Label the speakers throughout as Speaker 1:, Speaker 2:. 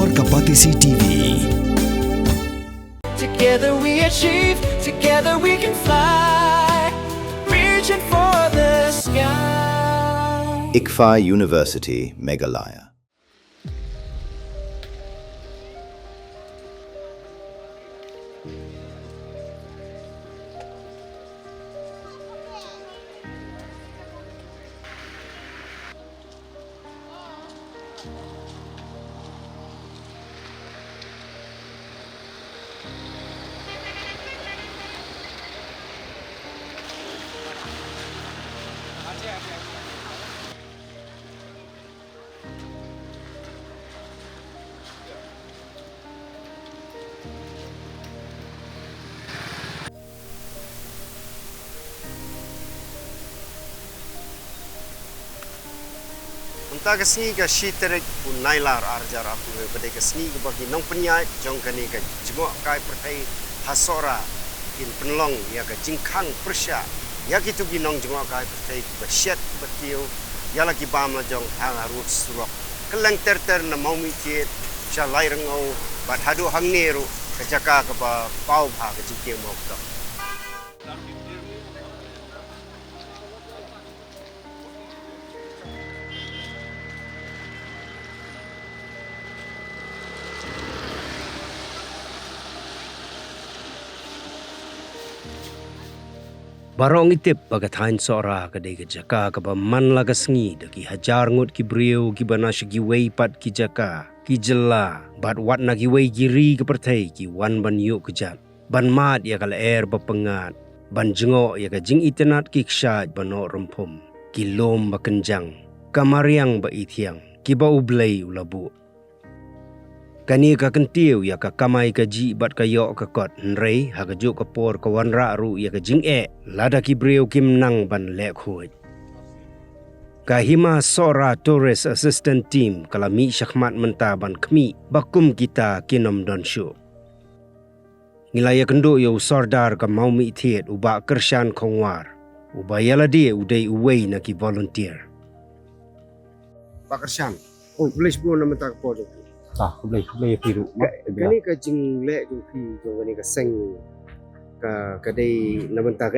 Speaker 1: Ekor Kapatisi TV.
Speaker 2: Together we achieve, together we can fly, reaching for the sky.
Speaker 3: ICFA University, Meghalaya.
Speaker 4: Unta kesni ka shiterek unailar arjar aku pada kesni ke bagi nong penyai jong kani ka jengok kai pertai hasora in penlong ya ka jingkang persya ya kitu gi nong jengok kai pertai bersyat betiu ya lagi bam la jong hang harus surok keleng ter na mau mikir sha lai rengau bat hadu hang neru ka jaka ka ba pau pha ka jingkeng mau ka
Speaker 5: Barong itip pagatain sora kadai ke jaka ke man laga sengi daki hajar ngut ki brio ki banasya ki weipat ki jaka ki jela bat wat na ki wei giri ke pertai ki wan ban yuk kejat ban mat ya kala air bapengat ban jengok ya ka jing itenat ki ksyaj banok rempum ki lom bakenjang kamariang ba itiang ki ba ublei ulabu kani ka kentiu ya ka kamai ka ji bat ka yok ka kot nrei ha ka juk ka por ka wan ra ru ya ka jing lada ki brio kim nang ban lek khuj ka hima sora tourist assistant team kalami syakmat menta ban kmi bakum kita kinom don shu ngilaya kendo yo sordar ka mau mi thiet uba kershan khongwar uba yala dia udai uwei na ki volunteer
Speaker 4: Pak Kershan oh boleh sebelum nama tak por
Speaker 6: boleh piru.
Speaker 4: Kani ka jing lek jing pi jong kani ka seng ka kadai namenta ka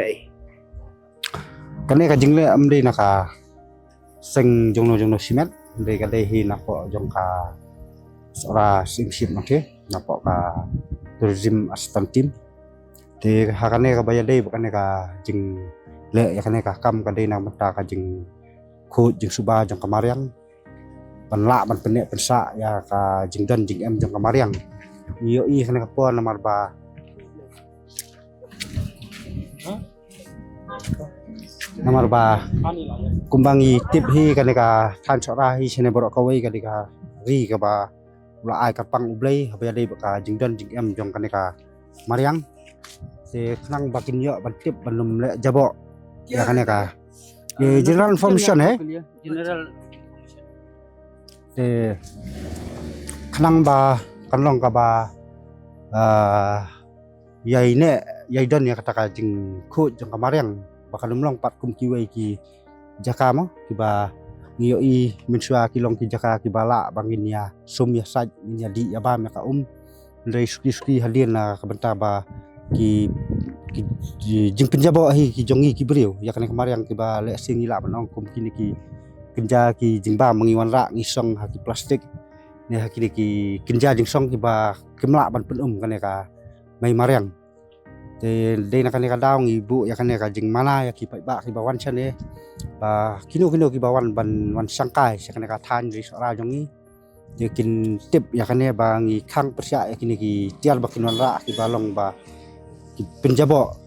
Speaker 6: Kani ka jingle amde naka seng jongno simet de ka dehi napo jong ka sora simship nake napo ka tourism assistant team de hakane ka baya de bakane ka jing le yakane ka kam ka de namenta ka jing khu jing suba jong kamariang penlak ban penek pensa ya ka jing dan jing em jong kamariang iyo i kana ka pon namar ba namar ba kumbangi tip hi kana ka than chora hi sene borok ka wei ka dika ri ka ba ula ai ka pang ublei ha ba dei ba ka jing dan jing em jong kana ka mariang se khnang bakin yo ban tip ban lum le jabo ya kana ka general information general khnang ba kanlong ka ba yai dan ya kata ka jing khu jong kamariang bakalum long pat kum ki wei ki jaka mo ki ba ngiyo i minsua ki long ki jaka ki bala bangin ya sum ya saj ya di ya ba me ka ndai suki halien na ka benta ba ki jing penjabo hi ki jongi ki brio ya kana kamariang ki ba le sing ila banong kum kini ki kenja ki jingba mengiwan rak ngisong haki plastik ne haki ki kenja jingsong ki ba kemla ban penum kane ka mai mariang te de na kane ka daung ibu ya kane ka jing mana ya ki ba ki bawan chane ba kino ki bawan ban wan sangkai ya kane ka than ri sora jongi je kin tip ya kane ba ngi khang persya ya kini ki tial ba kinwan rak ki balong ba ki penjabo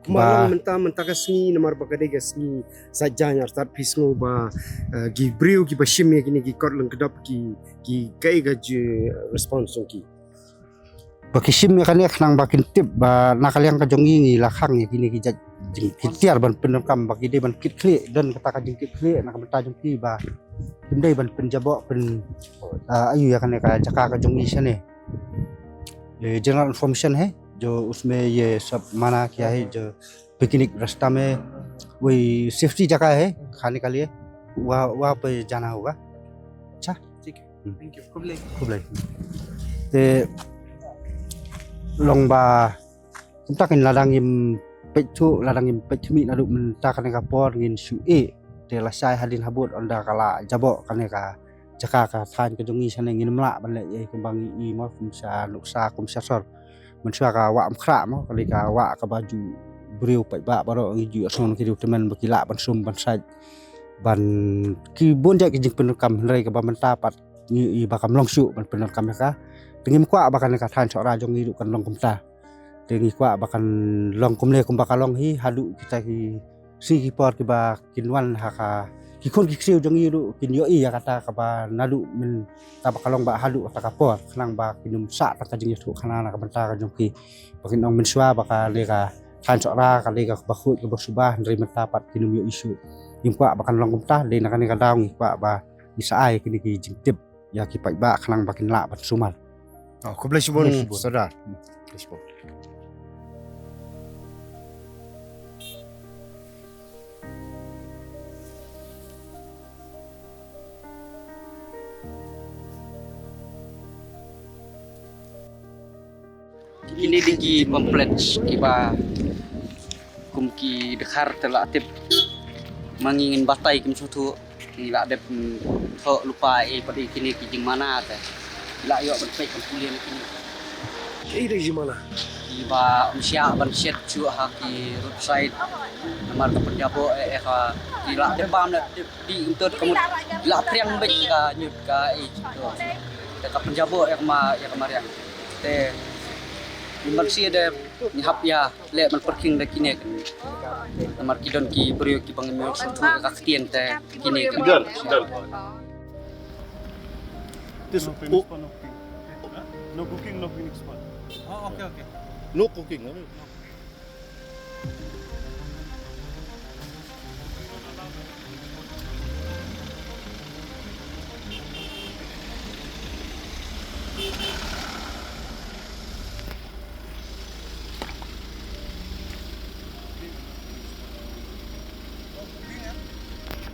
Speaker 4: Kumarang menta ka sengi namar ba kadai ka sengi sajanya start pisngo ba gi brio ki bashim ya kini ki kot lang kedap ki kai ga je response ki
Speaker 6: Bakisim ya kan ya kenang bakin tip ba nakaliang ka jongi ngi lakhang ya kini ki tiar ban penekam bagi de ban kit kli dan kata ka jing kit kli nak menta jongki ba timdai ban penjabo pen ayu ya kan ya ka jaka ka jongi sane general information है जो उसमें ये सब माना किया है जो पिकनिक रास्ता में वही सेफ्टी जगह है खाने के लिए वहाँ पे जाना होगा। अच्छा ठीक है।
Speaker 1: Thank you. Kublai.
Speaker 6: Kublai. Te long ba kita kan ladangim pecu mi nadu menta kan kapor ngin su te lasai hadin habut onda kala jabo kan ka jaka ka than ke jongi sane ngin mla ban le ye kembang I mo kumsa luksa kumsa sor mensua ka wa amkhra mo kali ka wa ka baju beriu pai ba baro ngiju ason ki teman bakila ban sum ban sai ban ki bonja ki jing penukam rai ka ba menta pat ngi bakam longsu ban penukam ka Tengim kwa bakan ka than sora jong hidup kan long kumta. Tengi kwa bakan long kumle kum bakalong hi hadu kita ki si ki por ki ba kinwan haka ki kon ki siu jong hidup kin yo ya kata ka ba nadu min ta bakalong ba hadu ta ka por kanang ba kinum sa ta ka jing tu kana ka banta ka jong ki bakin ong min swa baka le ka than sora ka le ka ba khut ka ba subah ndri menta pat kinum yo isu. Yim kwa bakan long kumta le na kan ka daung kwa ba isaai kini ki jing tip ya ki pai ba kanang bakin la bat sumal.
Speaker 4: Oh, kublai sibun saudara.
Speaker 1: Kini digi kompleks kiba kumki dekhar tela tip mangingin batai kim sutu ila dep ho lupa padi kini kijing mana te ila yo berpek kulian kini
Speaker 7: Ida gimana?
Speaker 1: kiba umsia ban set chu ha ki roadside namar ka penjabo ka ila dep bam di untuk kamu ila priang bek ka nyut ka to ka penjabo ma mariang te Imbalsi ada nyahap ya le man parking da kine kan namar kidon ki beriu ki bangin mo sutu ka ktien te kine kan
Speaker 7: Done.
Speaker 8: This no cooking. No cooking, no Phoenix spot.
Speaker 7: Oh, okay.
Speaker 8: No cooking. No.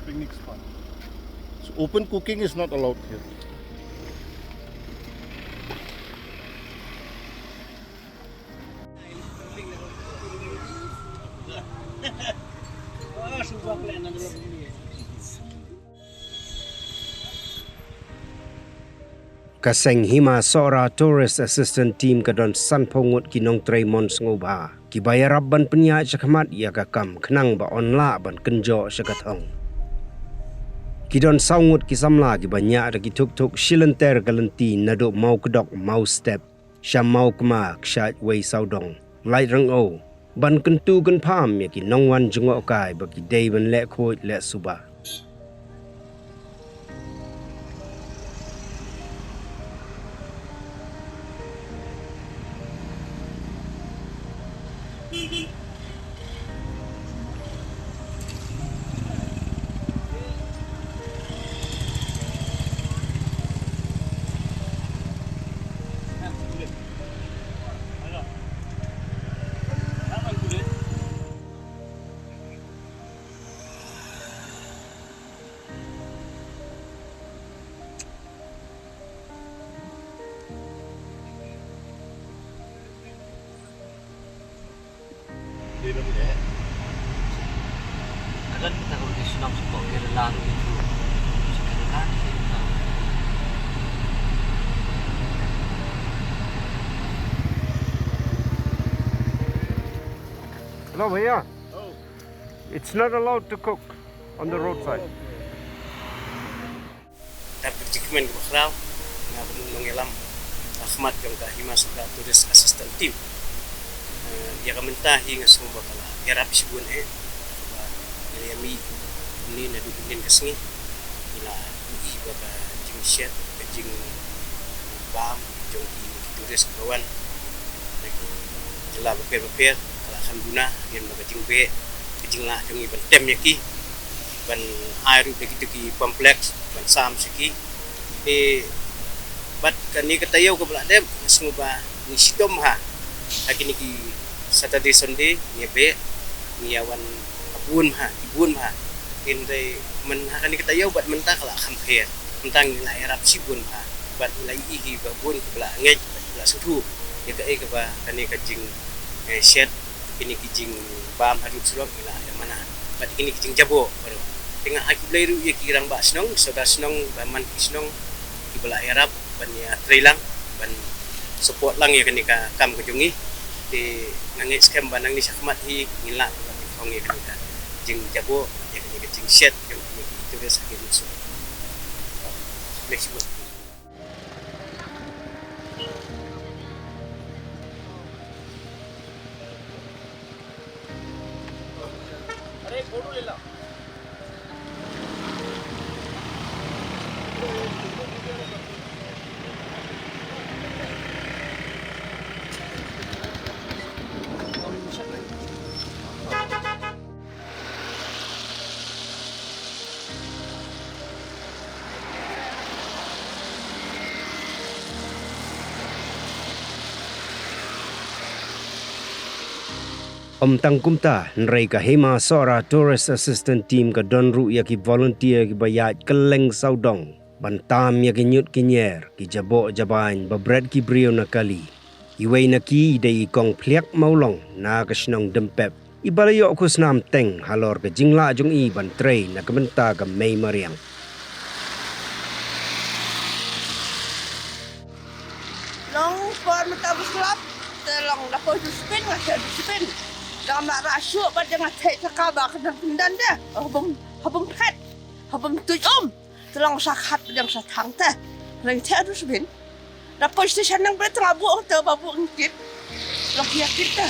Speaker 8: Picnic spot. So open cooking is not allowed here.
Speaker 5: Kaseng hima sora tourist assistant team kadon san pongut kinong Traymon ngoba ki bayarab ban penya chakmat ya kakam khnang ba onla ban kenjo shakathong kidon saungut ki samla ki banya da ki tuk shilenter galanti nado mau kedok mau step sham mau kma kshat wei saudong lai rang o ban kentu kan pham ya ki nongwan jungo kai ba ki dei ban le khoi le suba
Speaker 1: Kadang kita kalau disunam sepok kira lalu itu sekarang kita
Speaker 5: Hello bhaiya it's not allowed to cook on the roadside
Speaker 4: Dapat cikmen ke bakrau na mengelam Ahmad jong ka hima suka tourist assistant team. Dia ka mentahi nga sumba kala. Yarap sibun Yami ni na dudungin kasngi ila i baka jing shet jing bam jong ki turis kawan lagi jela beper kala khambuna yen baka jing be jing la jong ban tem yaki ban airu de ki kompleks ban sam siki bat kani katayo ka bla dem smuba ni sidom ha akini ki Saturday Sunday ni be ni awan ibun ha indai men hakani katayo bat menta kala khamper
Speaker 5: tentang nilai Arab sibun bat nilai ihi babun ke belah ngej belah sudu ya ke ba kani kajing shed kini kijing bam hadut sulok ila yang mana bat kini kijing jabo baru tengah aku beliru ya kirang ba senong saudara senong baman kisnong di belah Arab ban ya trailang ban support lang ya kani ka kam kejungi di nangis kem banang ni sakmat hi ngila kong ya kani ka jing jabo ya kani kijing shed yang kini itu dia sakit musuh Mexico. Tang kumta nrai ka hema sora tourist assistant team ka donru ya ki volunteer ki bayat keleng saudong bantam ya ki nyut ki nyer ki jabo jaban babret ki brio na kali iwei na ki dei kong pliak maulong na ka snong dempep ibalayo ko snam teng halor ka jingla jong i ban trei na kamenta ka mei mariang
Speaker 9: long for matabus club telong da ko spin nga spin da ma rasyo ba jangan thai sakaba ka dan da habum pet habum tuyom telong sakhat yang satang ta lang thai du spin da po station nang ber tengah bu te babu ngit long ya kita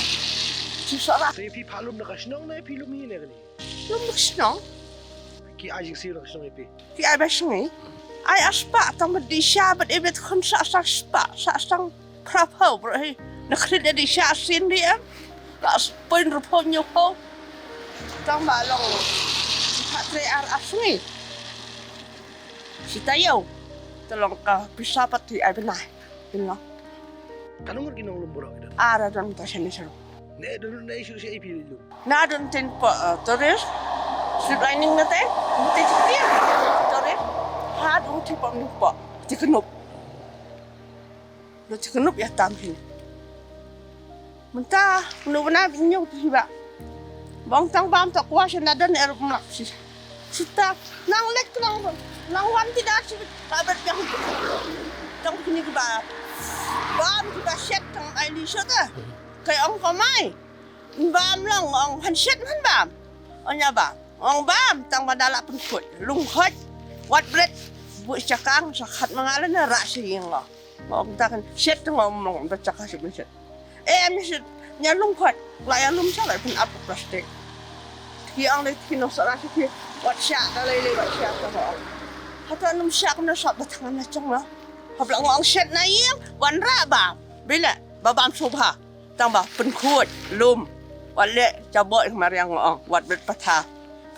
Speaker 9: susara
Speaker 7: Saya pi palum nak senang na pi lumi ni kali.
Speaker 9: lum snong
Speaker 7: Ki ajing siro senang pi.
Speaker 9: ki ai ba sngi ai aspa tang di sha ba ebet khon sa spa sa sang prapho bro na khrid di sha sin dia las poin rupon yo po tang ba long ha tre ar asngi si tayo tolong ka bisa pati ai benai binlo
Speaker 7: Kanong ngi nong lumbura kita.
Speaker 9: ara don ta sini seru
Speaker 7: Ne dulu na isu si pi lu.
Speaker 9: na don tin po toris slip lining na te ti ti toris ha don ti po ni po ti kenup lo ti kenup ya tam hin mentah nu bana binyo ti ba bang tang bam tak kuasa nadan er mak si sita nang lek nang wan tidak si kabar yang tang kini ke ba bam kita set tang ai li so ta kai ong kamai bam lang ong han set man bam onya ba ong bam tang badala pun kut lung khot wat bret bu cakang sakhat mangalan na ra si ngo ong takan set ngomong bercakap sebentar em sẽ nhà lung khot lại lung sao lại phần áp plastic khi ông lấy khi nó sợ ra khi quạt xạ ra lấy quạt xạ cho họ họ lung xạ cũng nó sợ bật thằng nó trong đó hợp lại ngọn set này yênวันra bà bây là bà bám sụp hả tăng bà phần khuất lumวันlệ cho bội mà riêng ngọn vật bật bật thà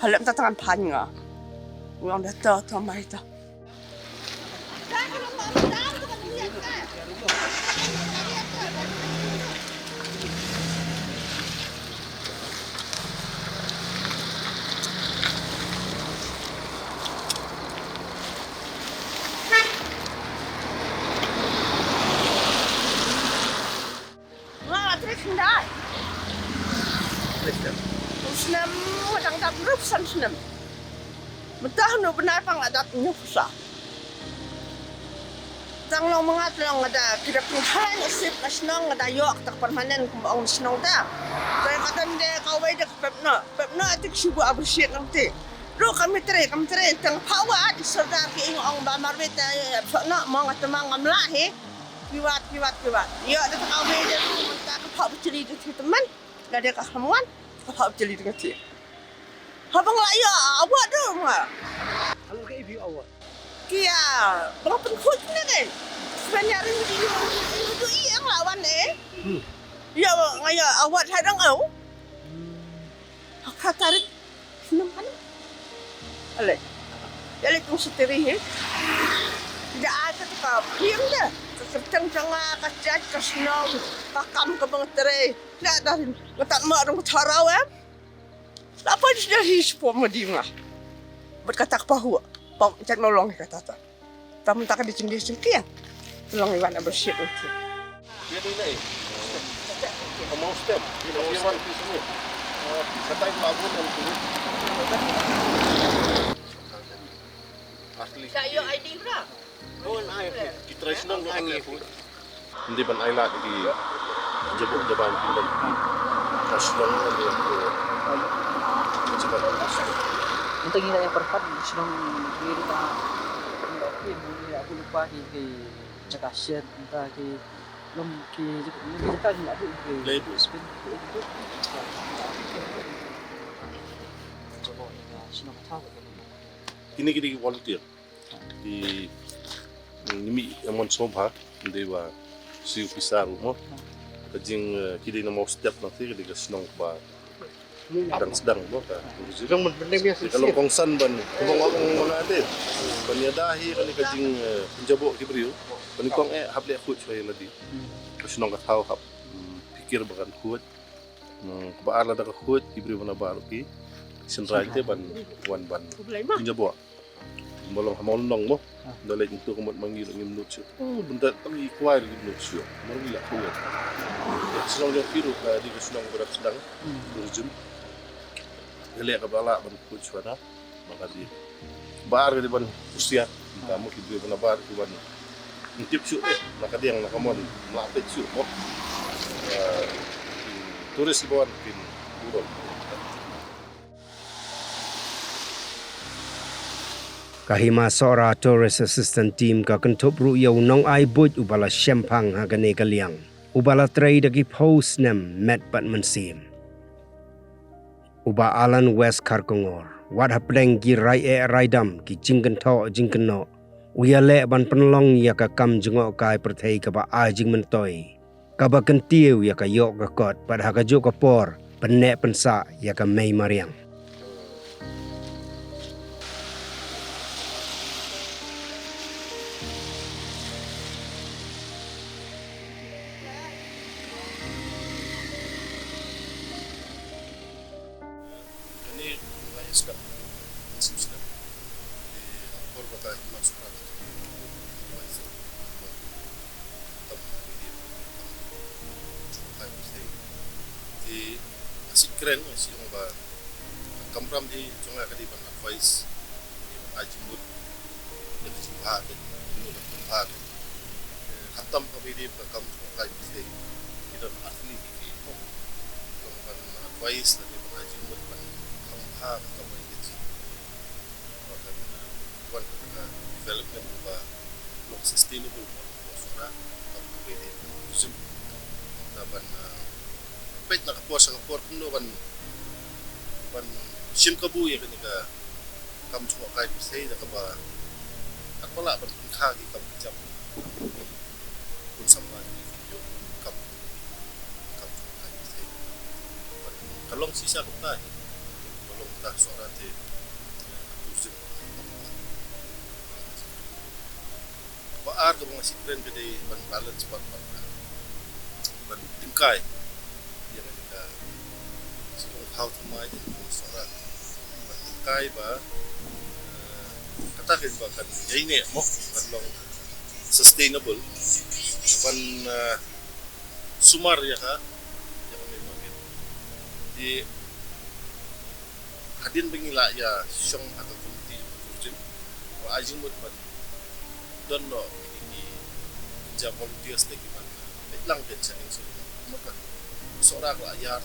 Speaker 9: phải làm ta thằng pan ngọ ngọn đã to to mai to Sendai. Senam kadang tak berup senam. Betah nu benar pang ada nyusa. Tang long mengat long ada kira penghalang sip nasional ada yok tak permanen kumbang nasional dah. Saya kata dia kawai dah pepna atik subuh abusiat nanti. Ro kami tere tang pawa di serdar ke ing bamar beta pepna mau ngatemang ngamlah he. Kiwat. Ya, ada kawai dia tak kepau berceli dengan teman. Dah dia kahramuan, kepau berceli dengan dia. Habang laya, awak tu mah.
Speaker 7: Kalau ke pi awak.
Speaker 9: Kia, bang pengkut ni kan. Sebenarnya hari ni itu yang lawan Ya, ngaya awak hadang au. Aku tarik senang kan? Ale. Jadi tu seteri he. Tidak ada tu piang dah. Kencang jangan kacau kesenang, pakam ke bangtere. Tidak ada, tak mak orang carau Apa dia hispo madinga? Berkata kepahu, pam cak nolong kata. kamu tak ada cendil-cendil ya. Tolong iwan bersih itu.
Speaker 8: Dia ni. Mau step. Dia mau di sini. Katanya pelabuhan yang turun. Asli.
Speaker 9: Saya ID berapa?
Speaker 8: Kita senang lagi. Hindi ban ay lahat di jabok jaban pindan. Kasunong na dia. Cepat.
Speaker 1: Untuk kita yang perpat sedang diri ka mungkin aku lupa di cakasyan entah di kita nggak ada di
Speaker 8: Label.
Speaker 1: coba senang tahu
Speaker 8: Kini volunteer di nimi amon sobha hindi ba si pisar mo kajing kini na mau step nanti di kasunong ba sedang mo ka
Speaker 4: Sedang berbenda biasa.
Speaker 8: kalau kongsan ban kung akong mga atin panyadahi kani kajing penjabo kibriyo kani kong hable akut saya ladi kasunong ka tao hap pikir bakan kuat baala da ka kuat kibriyo na baro ki senraite ban wan ban penjabo molong hamolong mo dole itu kumot mangilo ngim nutsu benda kami kuai ngim nutsu marila kuat kasunong yung piru ka di kasunong berat sedang urjun Gele ka bala ban kuat suara maka di bar di ban usia kamu kibriyo na bar di ban tip su maka dia yang nakamon malapit su mo turis buan pin buruk
Speaker 5: Kahima sora tourist assistant team ka kentup ru yau nong ai buj ubala syempang hagane kaliang. Ubala tray dagi post nem met bat mensim. Uba Alan West Karkongor. Wat hapdeng gi rai raidam ki jingken to jingken no. Uya le ban penlong ya ka kam jengok kai perthei ka ba a jing mentoi. Ka ba kentiu ya ka yok ka kot pad ha ka jo ka por penek pensa ya ka mei mariang.
Speaker 8: ini mulai sudah masih sudah di akor kata masuk rata di masih keren masih yang ba kampram di cuma kadi ban advice ajimut dan jumpa ini jumpa hatam kabidi ba kam kai bisa kita asli di ban advice dan ban ajimut ban kamha kamu itu bahkan buat development ba long sustainable sudah kamu kabidi usum ban pet na kapwa sa kapwa kuno ban sim kabu ya kenika kam cuma kai pisai da kaba at wala ban kha gi kam jam kun sama di video kam cuma kai pisai kalong sisa ko ta kalong ta suara te tujuh ba ar ko mga sikren gede ban balance ban tingkai yang kita sebelum how to mind suara tingkai ba katakan bahkan ya ini mo long sustainable ban sumar ya ka yang memang di hadin bengila ya syong atau kunti kurjin wa ajing buat ban don no ini jam volunteers lagi ban lang din sa ning sulod maka sora ko ayar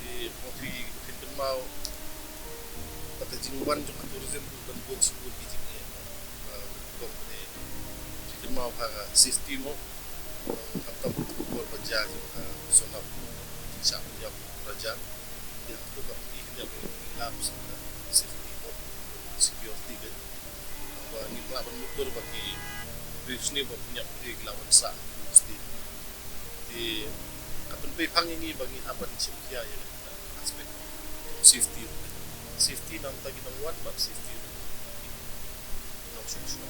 Speaker 8: di kopi pinten mau pata jingwan jo tourism dan buat sebut di sini ko de pinten mau ha sistem mo hatta buat pajak sona sa ya raja dia tu ka dia labs sistem mo security kan ba ni laban motor bagi bisnis punya lawan sa di kapan pe pangingi bagi apan simkia ya aspek safety nang tagi nang one but safety nang susun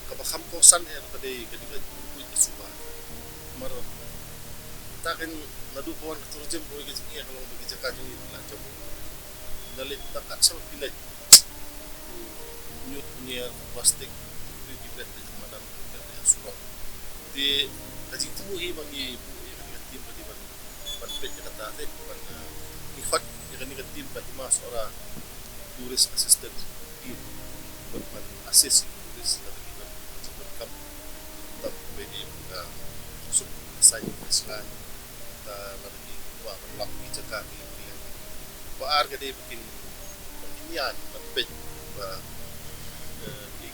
Speaker 8: kabakam kosan pada ketika itu suba mar takin nadupuan tourism boy ke sini kalau bagi Jakarta ini lah coba dalit takat sama pilih nyut punya plastik itu juga di mana yang surau di kajing temu bangi bu yang tim di ban pet kata teh ban ikut yang tim ban mas orang turis assistant tim ban assist turis dari kita sebab tak bedi sub saya Islam kita lagi buat melakukan jaga ini baar gede bikin niat ban pet ba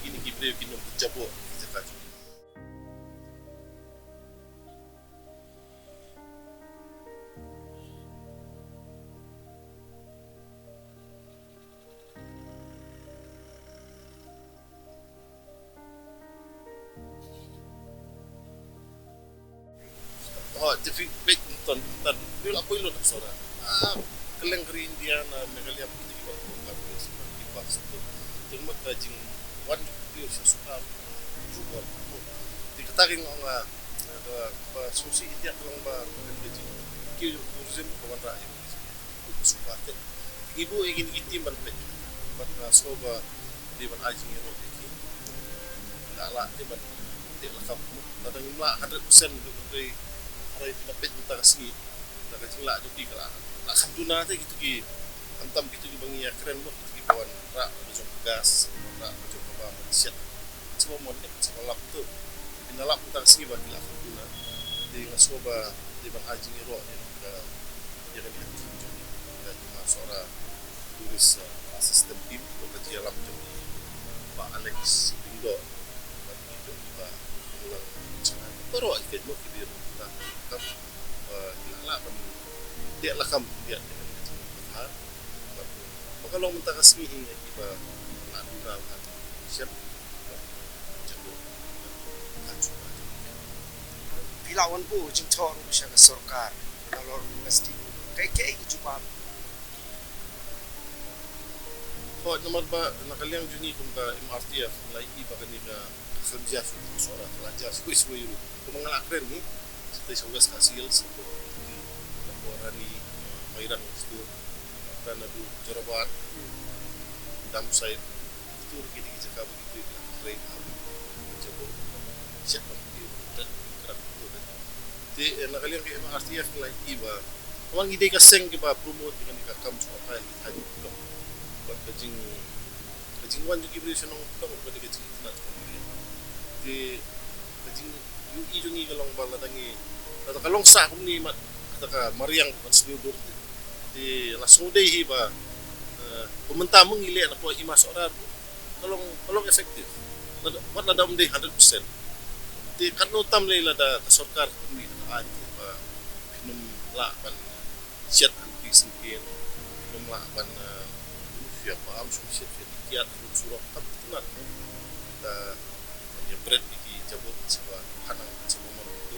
Speaker 8: gini kibre kinum jabo jaga jadi baik ton dulu aku itu nak sora keleng keri India na megalia putih di bawah kami di pas itu cuma kajing wan dia suka juga dikatakan orang susi itu yang ba kajing kiri tourism kawan rakyat suka teh ibu ingin itim banget banget soba di ban ajing itu lala di ban di lakap kadang imla 100% dari ada itu dapat kita kasih kita kecil lah jadi kalau nak sabduna tu gitu ki antam gitu ki bangi ya keren loh gitu ki bawan rak macam gas rak macam apa siap semua model semua lap tu bila lap kita kasih bagi lah sabduna di ngasoba di ban haji ro ni kita jadi kita cuma seorang turis asisten tim untuk kerja lap macam ni Pak Alex Indo bagi itu kita ulang macam baru ikut lo kita kam lah kan dia lah kam dia dengan maka lo minta kasih hingga kita nak guna kan siap jago
Speaker 4: pilawan po jing thor siya ka sarkar nalor mesti kay cuba
Speaker 8: ho nomor ba nakaliang juni kung ka MRT ya mulai iba kanina kerja suara pelajar suwi kung mga akren ni seperti sebuah hasil seperti laporan ni Mairan itu dan ada jerabat dam site itu kita cakap begitu train mencoba siapa dia dan kerap itu di nakalian ke MRTF nilai iba orang ide kaseng ke ba promote dengan ikam semua yang kita juga buat kajing wan juga beri senang dong pada kajing itu nak di kajing UI jungi kalong bala dangi kata kalong sa kung ni mat kata ka mariang bukan senyudur di langsung deh hiba pementah mengile na po imas orar kalong efektif wat na dam deh 100% di karno tam le lada sarkar kung ni an ba pinum la ban siat anti singkin pinum la ban ya pa am susit kiat surok tap tunat ta ya bread iki jabot sebuah kanang sebuah motor itu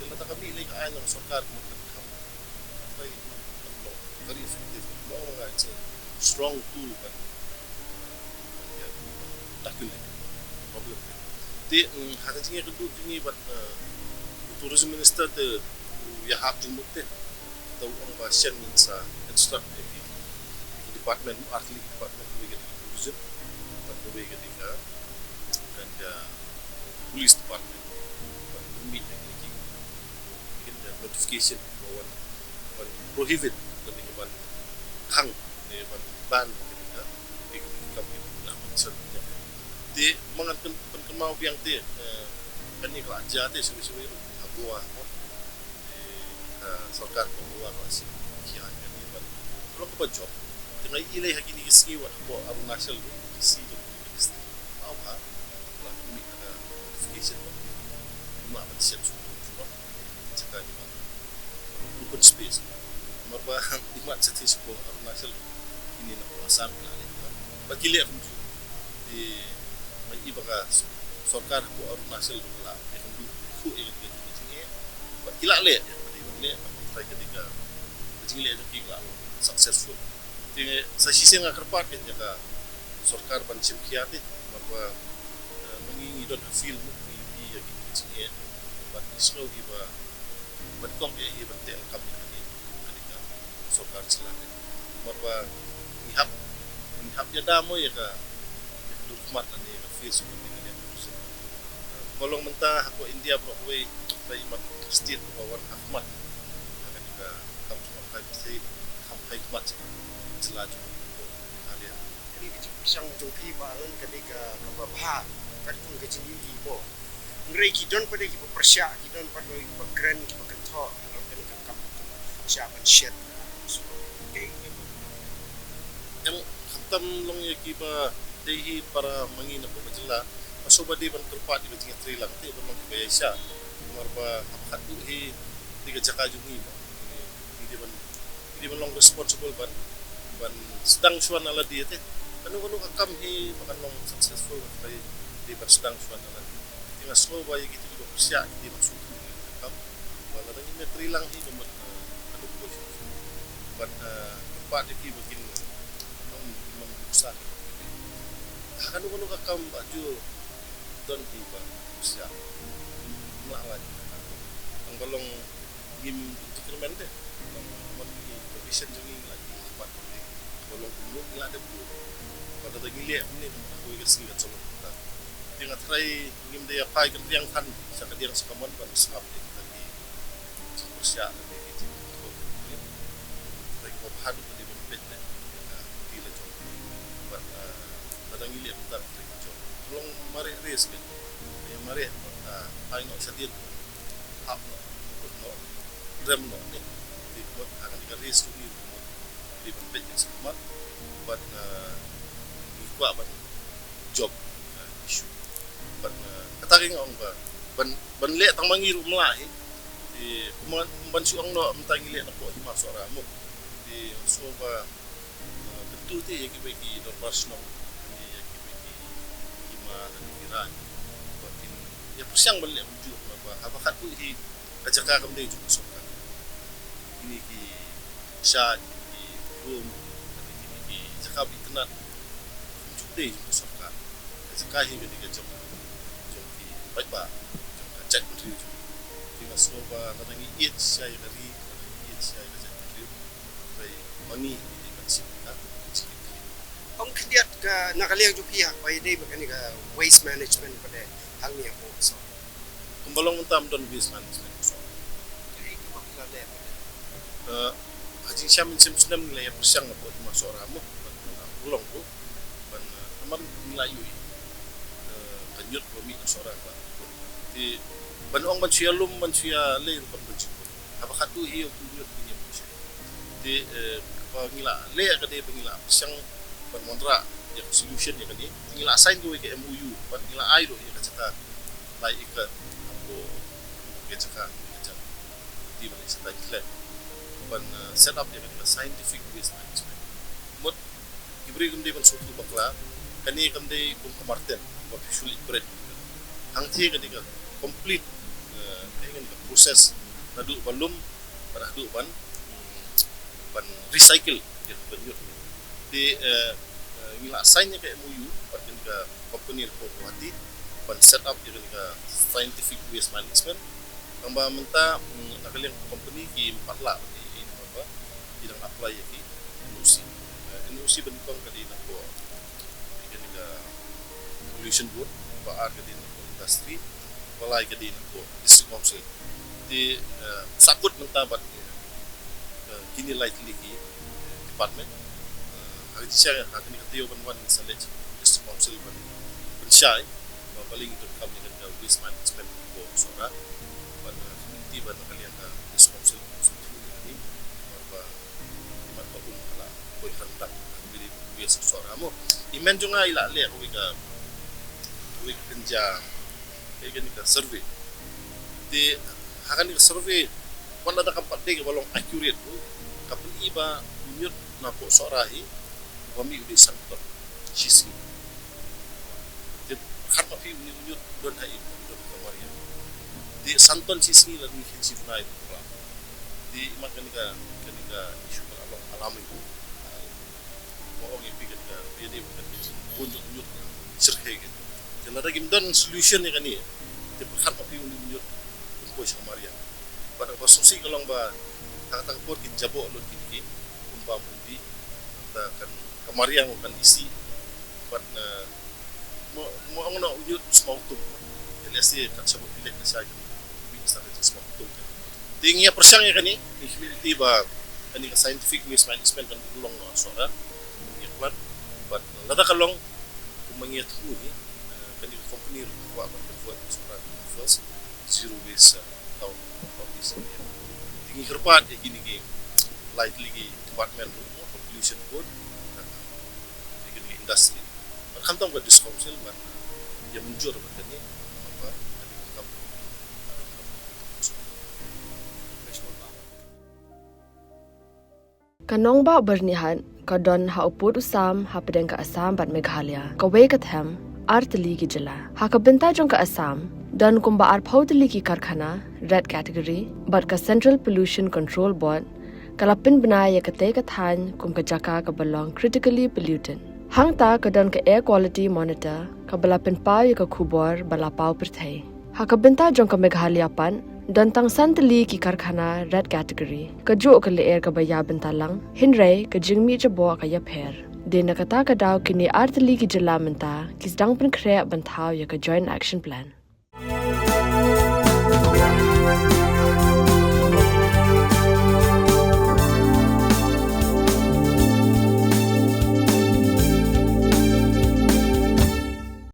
Speaker 8: kita kami lagi ayat ng sarkar mo kan ay very effective mga it's a strong tool kan ya tackle problem di hata tinga kudu tingi bat tourism minister de ya hap jumutte tahu ang pasien sa instruct di department artli department we get tourism but we get dan police department meet lagi mungkin ada notification bahwa prohibit lebih ke hang ban ketika kami nak menceritakan di mengenai penkemau yang dia kan ini kerajaan dia sesuai buah sarkar buah masih kian kan ini kalau kebanjok dengan ilai lagi ni kesiwa buat abu nasional kisi tu apa lah ini ada notification mak siap semua cakap ni open space marba imat setis ko abu nasional ini nak asam lah bagi lihat aku di mai iba ka sarkar ko abu nasional lah yang ku yang dia buat kilak le dia try ketika kecil le kita successful jadi sa sisi nga kerpat kan jaga sarkar ban simkiati marba mengingi don film ni yang kecil buat islo iba buat kong ya iba tel kami ni ketika sarkar selatan marba nihap ya damo ya ka durmat ani ka face ko ni kalian kursi bolong mentah aku India Broadway by mat state bawar Ahmad akan juga kamu semua kai pasti kamu kai mat selaju kalian
Speaker 4: Jadi pisang jongki balan ketika kababha katun ke jingi ibo. Ngrai kidon pada ki persya kidon pada ki bagran ki bakanto kalau kan kakap siapa shit.
Speaker 8: yang khatam long ya kiba dehi para mangina po majela masoba di ban turpa di batinga trilang ti ban ki bayasa marba hatu hi tiga jaka jungi ba di ban long responsible ban sedang suan ala dia te anu kakam hi makan long successful kay di ban sedang suan ala tinga slow ba gitu di bersya di maksud kakam wala ni trilang hi ban anu ko ban turpa di ki batin sa kanu kakam baju don tiba usia melawan ang balong gim instrument deh ang provision jungi lagi pat balong umum ila de bu pada lagi lihat ni aku kasi kat solo ta tinga try gim dia pai kan yang kan sa kadiang sa kaman ban sa update tadi usia ni gitu like what hadu di bed deh kadang ilia putar kerja. Tolong mari race kan. Yang mari ay no sa din. Hap no. Rem no ni. Di buat akan di race tu ni. Di bempet yang sama. Buat ikwa ban job issue. Ban kataking ang ba ban le tang mangiru mlai. Di ban suang no mentang ilia na po masuk ramo. Di so ba betul ti yang bagi normas no dan pikiran batin ya persiang balik ujuk apa abakat tu hi kajaka kam dei juga sokan ini ki sya di room ini ki jakab internet ujuk dei juga sokan kajaka hi ketika jom ki baik ba chat menteri ujuk tinggal soba nadangi it sya dari it sya kajak menteri bai mani di masjid
Speaker 4: Ang kediat ka nakaliang ju pihak pai dei bakani ka waste management pada hang ni ako so.
Speaker 8: Kumbalong untam don waste management so.
Speaker 4: Jadi ka bakila le.
Speaker 8: Haji siam sim senam nilai yang persiang apa masuk ramu ulong tu ban amar Melayu kanyut bumi sora ba. Di ban ong ban sia lum ban sia le ban baju. Apa khatu hiu kunyut punya punya. Di pangila le ka de pangila persiang ban mondra yang solution yang ni ngila sign go ke MOU ban ngila airo ya kata lai ikat aku kata di mana saya tadi ban set up yang scientific waste management mot ibri gum de ban suatu bakla kani kam de kum kamarten ba visual bread hang thi ka diga complete dengan proses nadu balum nadu ban recycle yang banyak di ngila sign nya ke MOU patin ka company ko hati pan set up dengan ka scientific waste management kamba menta nakaliang company ki patla di apa idang apply ki NOC bentukang ka di nako dengan ka pollution board pa ka di nako industry walay ka di nako district council di sakut menta bat kini lightly ki department Hari siya akan dikatayo ban sa ledge council ban siya paling itu kami dengan waste management ko sora ban community ban kalian na council ini apa lima tahun kala boy handak bili waste sora mo imen jo nga ila le ko wi kerja kayak ka survey di akan ka survey wala da kampat de walong accurate ko kapun iba nyut na po sorahi kami udah santot sisi di harta fi unyut don hai don kamaria di santon sisi la ni hinsi funai di makan ka isu along alami ko mo ogi pi ka dia dia bukan unjuk unyut sirhe gitu jadi lagi don solution ni kan ni di harta fi unyut ko sa kamaria pada posisi kalau ba kata ko ki jabo lo ki umpa mundi kita akan kemarin akan isi buat mo ang na uyut small tung. Elesti kat sabot pilih na siya yung bisa ka small tung. Tingnya persyang ya kani, humidity ba kani ka scientific waste management kan ulong no sora. Ya kuat, but lada kalong kumangya tu ni kani company ro wa ba buat sora first zero waste tahun this year. Tinggi kerpat gini ge lightly ge department pollution board gini industry. Kantong ka discouncil man ya munjur ba kani apa kani kita
Speaker 10: Kanong ba bernihan kadon ha uput usam ha pedeng ka Assam bat Meghalaya ka we ka them artli ki jala ha ka benta jong ka Assam dan kumba ar phautli ki karkhana red category bat ka Central Pollution Control Board kalapin banaya ka te ka than kum ka jaka ka belong critically pollutant hang ta ka don ka air quality monitor ka balapin pau ya ka khubor bala pau perthai ha ka benta jong ka Meghalaya pan dan tang santali ki karkhana red category ka jo ka le air ka baya bentalang hinrai ka jingmi jabo ka ya pher de na kata ka daw kini artli ki jala menta kis dang pen khre banthaw ya ka joint action plan